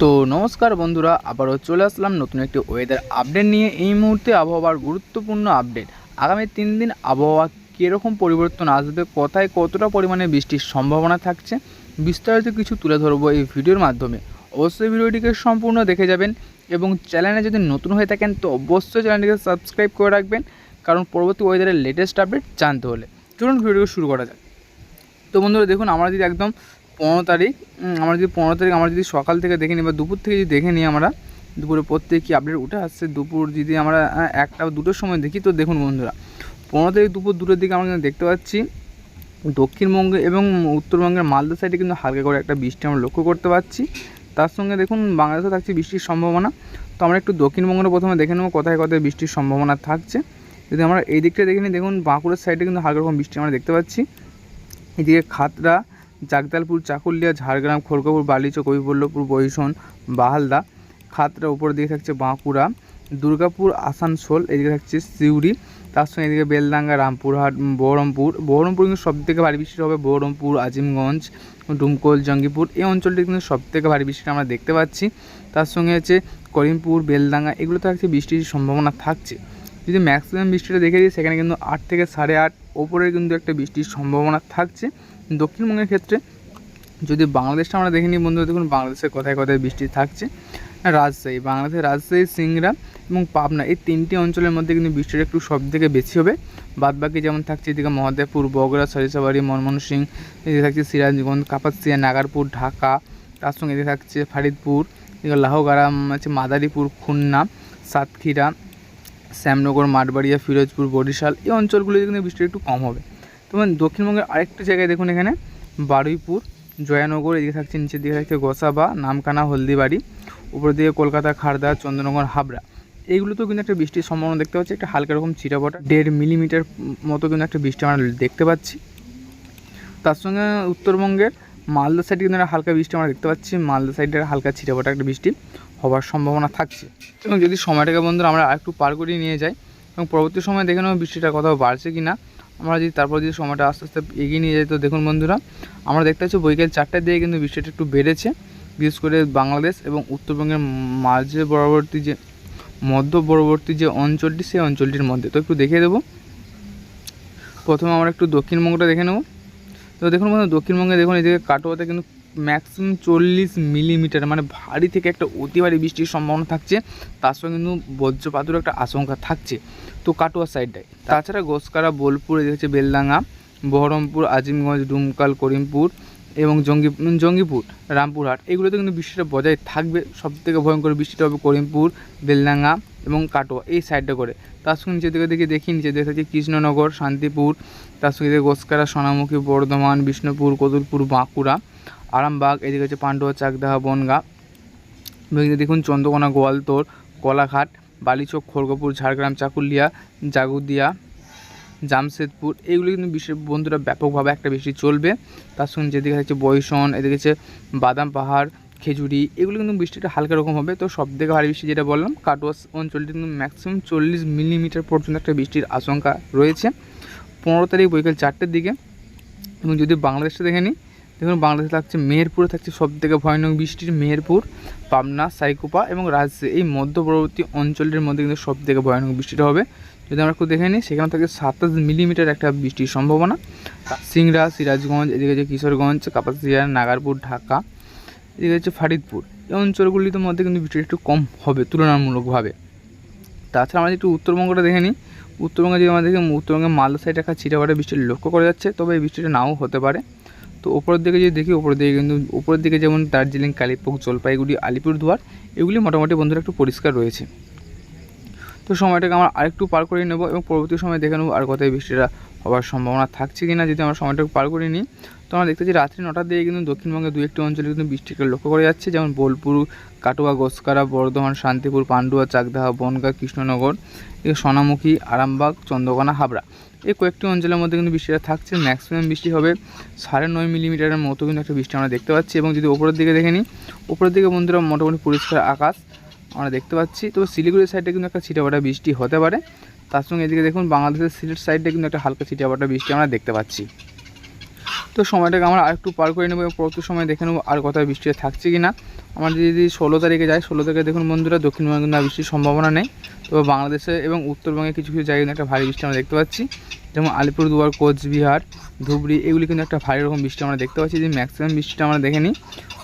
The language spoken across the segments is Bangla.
তো নমস্কার বন্ধুরা, আবারও চলে আসলাম নতুন একটি ওয়েদার আপডেট নিয়ে। এই মুহূর্তে আবহাওয়ার গুরুত্বপূর্ণ আপডেট। আগামী 3 দিন আবহাওয়া কীরকম পরিবর্তন আসবে, কোথায় কতটা পরিমাণে বৃষ্টির সম্ভাবনা থাকছে, বিস্তারিত কিছু তুলে ধরবো এই ভিডিওর মাধ্যমে। অবশ্যই ভিডিওটিকে সম্পূর্ণ দেখে যাবেন এবং চ্যানেলে যদি নতুন হয়ে থাকেন তো অবশ্যই চ্যানেলটিকে সাবস্ক্রাইব করে রাখবেন, কারণ পরবর্তী ওয়েদারের লেটেস্ট আপডেট জানতে হলে। চলুন ভিডিওটিকে শুরু করা যাক। তো বন্ধুরা দেখুন, আমরা যদি একদম 15 তারিখ আমরা যদি সকাল থেকে দেখে নিই বা দুপুর থেকে যদি দেখে নিই, আমরা দুপুরে প্রত্যেক কী আপডেট উঠে আসছে, দুপুর যদি আমরা 1টা বা 2টোর সময় দেখি, তো দেখুন বন্ধুরা 15 তারিখ দুপুর 2টোর দিকে আমরা কিন্তু দেখতে পাচ্ছি দক্ষিণবঙ্গে এবং উত্তরবঙ্গের মালদা সাইডে কিন্তু হালকা করে একটা বৃষ্টি আমরা লক্ষ্য করতে পারছি। তার সঙ্গে দেখুন বাংলাদেশে থাকছে বৃষ্টির সম্ভাবনা। তো আমরা একটু দক্ষিণবঙ্গের প্রথমে দেখে নেব কোথায় কোথায় বৃষ্টির সম্ভাবনা থাকছে। যদি আমরা এই দিকটা দেখে নিই, দেখুন বাঁকুড়ার সাইডে কিন্তু হালকা রকম বৃষ্টি আমরা দেখতে পাচ্ছি। এদিকে খাতড়া, জাগদালপুর, চাকুলিয়া, ঝাড়গ্রাম, খড়গপুর, বালিচক, কৈবল্যপুর, বৈষণ, বাহালদা, খাতড়া, উপর দিকে থাকছে বাঁকুড়া, দুর্গাপুর, আসানসোল, এদিকে থাকছে সিউড়ি, তার সঙ্গে এদিকে বেলডাঙ্গা, রামপুরহাট, বহরমপুর কিন্তু সবথেকে ভারী বৃষ্টি হবে। বহরমপুর, আজিমগঞ্জ, ডুমকল, জঙ্গিপুর এই অঞ্চলটি কিন্তু সবথেকে ভারী বৃষ্টিটা আমরা দেখতে পাচ্ছি। তার সঙ্গে হচ্ছে করিমপুর, বেলডাঙ্গা, এগুলো থাকছে বৃষ্টির সম্ভাবনা থাকছে। যদি ম্যাক্সিমাম বৃষ্টিটা দেখে দিই, সেখানে কিন্তু 8 থেকে 8.5 ওপরের কিন্তু একটা বৃষ্টির সম্ভাবনা থাকছে দক্ষিণবঙ্গের ক্ষেত্রে। যদি বাংলাদেশটা আমরা দেখে নিই বন্ধুরা, দেখুন বাংলাদেশের কোথায় কোথায় বৃষ্টি থাকছে। বাংলাদেশের রাজশাহী, সিংড়া এবং পাবনা এই 3টি অঞ্চলের মধ্যে কিন্তু বৃষ্টিটা একটু সব থেকে বেশি হবে। বাদবাকি যেমন থাকছে এদিকে মহাদেবপুর, বগুড়া, সরিষাবাড়ি, ময়মনসিংহ, এদিকে থাকছে সিরাজগঞ্জ, কাপাসিয়া, নাগারপুর, ঢাকা, তার সঙ্গে এদিকে থাকছে ফরিদপুর, এদিকে লাহগাড়া, মাদারীপুর, খুলনা, সাতক্ষীরা, শ্যামনগর, মাঠবাড়িয়া, ফিরোজপুর, বরিশাল এই অঞ্চলগুলিতে কিন্তু বৃষ্টি একটু কম হবে। তবে দক্ষিণবঙ্গের আরেকটি জায়গায় দেখুন, এখানে বারুইপুর, জয়ানগর, এদিকে থাকছে নিচের দিকে থাকছে গোসাবা, নামখানা, হলদিবাড়ি, উপরের দিকে কলকাতা, খাড়দা, চন্দ্রনগর, হাবড়া, এইগুলোতেও কিন্তু একটা বৃষ্টির সম্ভাবনা দেখতে পাচ্ছি। একটা হালকা রকম ছিটাফোটা 1.5 মিলিমিটার মতো কিন্তু একটা বৃষ্টি আমরা দেখতে পাচ্ছি। তার সঙ্গে উত্তরবঙ্গের মালদা সাইডে কিন্তু একটা হালকা বৃষ্টি আমরা দেখতে পাচ্ছি। মালদা সাইডের হালকা ছিটাফোটা একটা বৃষ্টি হওয়ার সম্ভাবনা থাকছে। এবং যদি সময়টাকে বন্ধুরা আমরা আরেকটু পার করিয়ে নিয়ে যাই এবং পরবর্তী সময় দেখে নেব বৃষ্টিটা কোথাও বাড়ছে কি না, আমরা যদি তারপর যদি সময়টা আস্তে আস্তে এগিয়ে নিয়ে যাই, তো দেখুন বন্ধুরা আমরা দেখতে পাচ্ছি বৈকাল 4টার দিকে কিন্তু বৃষ্টিটা একটু বেড়েছে, বিশেষ করে বাংলাদেশ এবং উত্তরবঙ্গের মধ্য বর্বর্তী যে অঞ্চলটি, সেই অঞ্চলটির মধ্যে। তো একটু দেখিয়ে দেবো। প্রথমে আমরা একটু দক্ষিণবঙ্গটা দেখে নেব। তো দেখুন বন্ধু, দক্ষিণবঙ্গে দেখুন এদিকে কাটোয়াতে কিন্তু ম্যাক্সিমাম 40 মিলিমিটার মানে ভারী থেকে একটা অতি ভারী বৃষ্টির সম্ভাবনা থাকছে। তার সঙ্গে কিন্তু বজ্রপাতেরও একটা আশঙ্কা থাকছে তো কাটোয়ার সাইডটায়। তাছাড়া গোসকারা, বোলপুর, এদিকে হচ্ছে বেলডাঙ্গা, বহরমপুর, আজিমগঞ্জ, ডুমকাল, করিমপুর এবং জঙ্গিপুর, রামপুরহাট, এগুলোতে কিন্তু বৃষ্টিটা বজায় থাকবে। সবথেকে ভয়ঙ্কর বৃষ্টিটা হবে করিমপুর, বেলডাঙ্গা এবং কাটোয়া এই সাইডটা করে। তার সঙ্গে নিচের দিকে দেখি, নিচে দেখে থাকছে কৃষ্ণনগর, শান্তিপুর, তার সঙ্গে গোসকারা, সোনামুখী, বর্ধমান, বিষ্ণুপুর, কতুলপুর, বাঁকুড়া, আরামবাগ, এদিকে হচ্ছে পান্ডুয়া, চাকদাহা, বনগা, দেখুন চন্দ্রকোনা, গোয়ালতোড়, কলাঘাট, বালিচক, খড়গপুর, ঝাড়গ্রাম, চাকুলিয়া, জাগুদিয়া, জামশেদপুর, এইগুলো কিন্তু বন্ধুরা ব্যাপকভাবে একটা বৃষ্টি চলবে। তার সঙ্গে যেদিকে হচ্ছে বৈষণ, এদিকে হচ্ছে বাদাম পাহাড়, খেজুরি, এগুলো কিন্তু বৃষ্টিটা হালকা রকম হবে। তো সব থেকে ভারী বৃষ্টি যেটা বললাম, কাটোয়া অঞ্চলটি কিন্তু ম্যাক্সিমাম 40 মিলিমিটার পর্যন্ত একটা বৃষ্টির আশঙ্কা রয়েছে 15 তারিখ বৈকাল 4টের দিকে। এবং যদি বাংলাদেশটা দেখে নিই, দেখুন বাংলাদেশে থাকছে মেহেরপুরে থাকছে সবথেকে ভয়ানক বৃষ্টির, মেহেরপুর, পাবনা, সাইকোপা এবং রাজশাহী এই মধ্যবর্তী অঞ্চলের মধ্যে কিন্তু সবথেকে ভয়ানক বৃষ্টিটা হবে। যদি আমরা একটু দেখে নিই, সেখানে থাকে 27 মিলিমিটার একটা বৃষ্টির সম্ভাবনা। সিংড়া, সিরাজগঞ্জ, এদিকে হচ্ছে কিশোরগঞ্জ, কাপাসিয়া, নাগারপুর, ঢাকা, এদিকে হচ্ছে ফরিদপুর, এই অঞ্চলগুলির মধ্যে কিন্তু বৃষ্টিটা একটু কম হবে তুলনামূলকভাবে। তাছাড়া আমরা একটু উত্তরবঙ্গটা দেখে নিই। উত্তরবঙ্গে যদি আমরা দেখি, উত্তরবঙ্গের মালদা সাইডে একটা ছিটাফাটা বৃষ্টি লক্ষ্য করা যাচ্ছে, তবে এই বৃষ্টিটা নাও হতে পারে। তো উপরের দিকে যদি দেখি, উপরের দিকে যেমন দার্জিলিং, কালিম্পং, জলপাইগুড়ি, আলিপুরদুয়ার, এগুলি মোটামুটি বন্ধুরা একটু পরিষ্কার রয়েছে। তো সময়টাকে আমরা আরেকটু পার করে নেব এবং পরবর্তী সময় দেখে নেব আর কোথায় বৃষ্টিটা হওয়ার সম্ভাবনা থাকছে কি না। যদি আমরা সময়টাকে পার করে নিই, তো আমরা দেখতে পাচ্ছি রাত্রি 9টার দিকে কিন্তু দক্ষিণবঙ্গের 2-1টি অঞ্চলে কিন্তু বৃষ্টিকে লক্ষ্য করা যাচ্ছে, যেমন বোলপুর, কাটোয়া, গোসকারা, বর্ধমান, শান্তিপুর, পান্ডুয়া, চাকদাহা, বনগা, কৃষ্ণনগর, সোনামুখী, আরামবাগ, চন্দ্রকোনা, হাবড়া, এই কয়েকটি অঞ্চলের মধ্যে কিন্তু বৃষ্টিটা থাকছে। ম্যাক্সিমাম বৃষ্টি হবে 9.5 মিলিমিটারের মতো কিন্তু একটা বৃষ্টি আমরা দেখতে পাচ্ছি। এবং যদি ওপরের দিকে দেখে নিই, ওপরের দিকে বন্ধুরা মোটামুটি পরিষ্কার আকাশ আমরা দেখতে পাচ্ছি। তবে শিলিগুড়ির সাইডে কিন্তু একটা ছিটাফাটা বৃষ্টি হতে পারে। তার সঙ্গে এদিকে দেখুন বাংলাদেশের সিলেট সাইডে কিন্তু একটা হালকা ছিটাফাটা বৃষ্টি আমরা দেখতে পাচ্ছি। তো সময়টাকে আমরা আরেকটু পার করে নেবো এবং পরবর্তী সময় দেখে নেবো আর কোথায় বৃষ্টি থাকছে কি না। আমরা যদি 16 তারিখে যাই, 16 তারিখে দেখুন বন্ধুরা দক্ষিণবঙ্গে কিন্তু বৃষ্টির সম্ভাবনা নেই। তবে বাংলাদেশে এবং উত্তরবঙ্গে কিছু কিছু জায়গায় একটা ভারী বৃষ্টি আমরা দেখতে পাচ্ছি, যেমন আলিপুরদুয়ার, কোচবিহার, ধুবড়ি, এগুলি কিন্তু একটা ভারী রকম বৃষ্টি আমরা দেখতে পাচ্ছি। যে ম্যাক্সিমাম বৃষ্টিটা আমরা দেখে নিই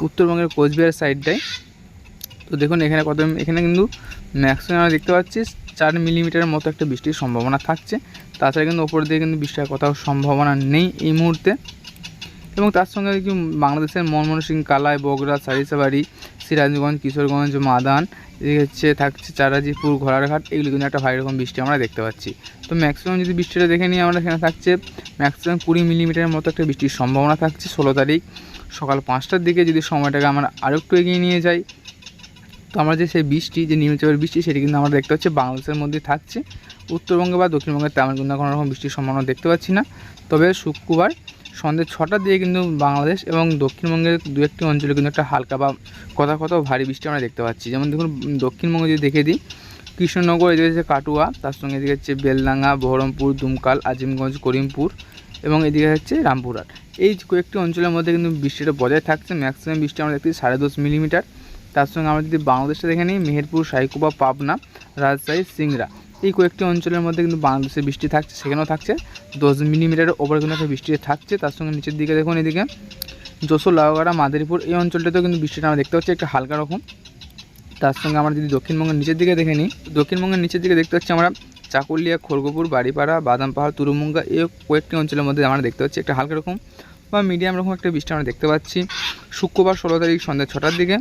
উত্তরবঙ্গের কোচবিহার সাইডটায়। তো দেখুন এখানে এখানে কিন্তু ম্যাক্সিমাম আমরা দেখতে পাচ্ছি 4 মিলিমিটারের মতো একটা বৃষ্টির সম্ভাবনা থাকছে। তাছাড়া কিন্তু ওপর দিয়ে কিন্তু বৃষ্টির কোথাও সম্ভাবনা নেই এই মুহূর্তে। এবং তার সঙ্গে কি বাংলাদেশের ময়মনসিংহ, কালাই, বগুড়া, সারিসাবাড়ি, সিরাজগঞ্জ, কিশোরগঞ্জ, মাদান, এদিকে থাকছে চারাজিপুর, ঘোড়ারঘাট, এগুলি কিন্তু একটা ভারী রকম বৃষ্টি আমরা দেখতে পাচ্ছি। তো ম্যাক্সিমাম যদি বৃষ্টিটা দেখে নিই আমরা, এখানে থাকছে ম্যাক্সিমাম 20 মিলিমিটারের মতো একটা বৃষ্টির সম্ভাবনা থাকছে 16 তারিখ সকাল 5টার দিকে। যদি সময়টাকে আমরা আরেকটু এগিয়ে নিয়ে যাই, তো আমরা যে সেই বৃষ্টি, যে নিম্নচাপের বৃষ্টি, সেটি কিন্তু আমরা দেখতে পাচ্ছি বাংলাদেশের মধ্যে থাকছে। উত্তরবঙ্গে বা দক্ষিণবঙ্গে তেমন কিন্তু কোনো রকম বৃষ্টির সম্ভাবনা দেখতে পাচ্ছি না। তবে শুক্রবার সন্ধ্যে 6টার দিকে কিন্তু বাংলাদেশ এবং দক্ষিণবঙ্গের দু একটি অঞ্চলে কিন্তু একটা হালকা বা কোথাও ভারী বৃষ্টি আমরা দেখতে পাচ্ছি। যেমন দেখুন দক্ষিণবঙ্গে যদি দেখে দিই, কৃষ্ণনগর, এদিকে হচ্ছে কাটুয়া, তার সঙ্গে এদিকে হচ্ছে বেলডাঙ্গা, বহরমপুর, দুমকাল, আজিমগঞ্জ, করিমপুর এবং এদিকে হচ্ছে রামপুরহাট, এই কয়েকটি অঞ্চলের মধ্যে কিন্তু বৃষ্টিটা বজায় থাকছে। ম্যাক্সিমাম বৃষ্টি আমরা দেখছি 10.5 মিলিমিটার। তার সঙ্গে আমরা যদি বাংলাদেশে দেখে নিই, মেহেরপুর, সাইকুবা, পাবনা, রাজশাহী, সিংড়া, এই কয়েকটি অঞ্চলের মধ্যে কিন্তু বাংলাদেশে বৃষ্টি থাকছে, সেখানেও থাকছে 10 মিলিমিটারের ওপরে কিন্তু একটা বৃষ্টি থাকছে। তার সঙ্গে নিচের দিকে দেখুন এদিকে যশোর, লাউগাড়া, মাদারীপুর, এই অঞ্চলটাতেও কিন্তু বৃষ্টিটা আমরা দেখতে পাচ্ছি একটা হালকা রকম। তার সঙ্গে আমরা যদি দক্ষিণবঙ্গের নিচের দিকে দেখে নিই, দক্ষিণবঙ্গের নিচের দিকে দেখতে পাচ্ছি আমরা চাকুলিয়া, খড়গপুর, বাড়িপাড়া, বাদামপাহাড়, তুরুমুঙ্গা, এই কয়েকটি অঞ্চলের মধ্যে আমরা দেখতে পাচ্ছি একটা হালকা রকম বা মিডিয়াম রকম একটা বৃষ্টি আমরা দেখতে পাচ্ছি শুক্রবার 16 তারিখ সন্ধ্যা 6টার দিকে।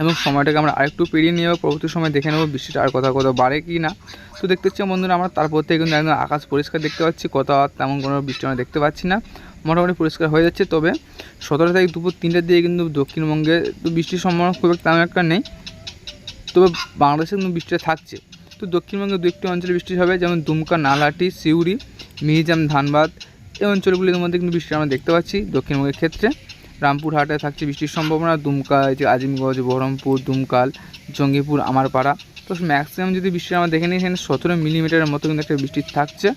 এবং সময়টাকে আমরা আরেকটু পেরিয়ে নিয়ে পরবর্তী সময় দেখে নেবো বৃষ্টিটা আর কোথাও বাড়ে কি না। তো দেখতে পাচ্ছি বন্ধুরা আমরা তারপর থেকে কিন্তু একদম আকাশ পরিষ্কার দেখতে পাচ্ছি, কোথাও তেমন কোনো বৃষ্টি আমরা দেখতে পাচ্ছি না, মোটামুটি পরিষ্কার হয়ে যাচ্ছে। তবে 17 তারিখ দুপুর 3টার দিকে কিন্তু দক্ষিণবঙ্গে তো বৃষ্টির সম্ভাবনা খুব তেমন একটা নেই, তবে বাংলাদেশে কিন্তু বৃষ্টিটা থাকছে। তো দক্ষিণবঙ্গে দু একটি অঞ্চলে বৃষ্টি হবে, যেমন দুমকা, নালহাটি, সিউড়ি, মিহিজাম, ধানবাদ, এই অঞ্চলগুলির মধ্যে কিন্তু বৃষ্টি আমরা দেখতে পাচ্ছি দক্ষিণবঙ্গের ক্ষেত্রে। রামপুরহাটে থাকছে বৃষ্টির সম্ভাবনা, দুমকা, যে আজিমগঞ্জ, বহরমপুর, দুমকাল, জঙ্গিপুর, আমারপাড়া। তো ম্যাক্সিমাম যদি বৃষ্টি আমরা দেখে নিই, এখানে 17 মিলিমিটারের মতো কিন্তু একটা বৃষ্টি থাকছে।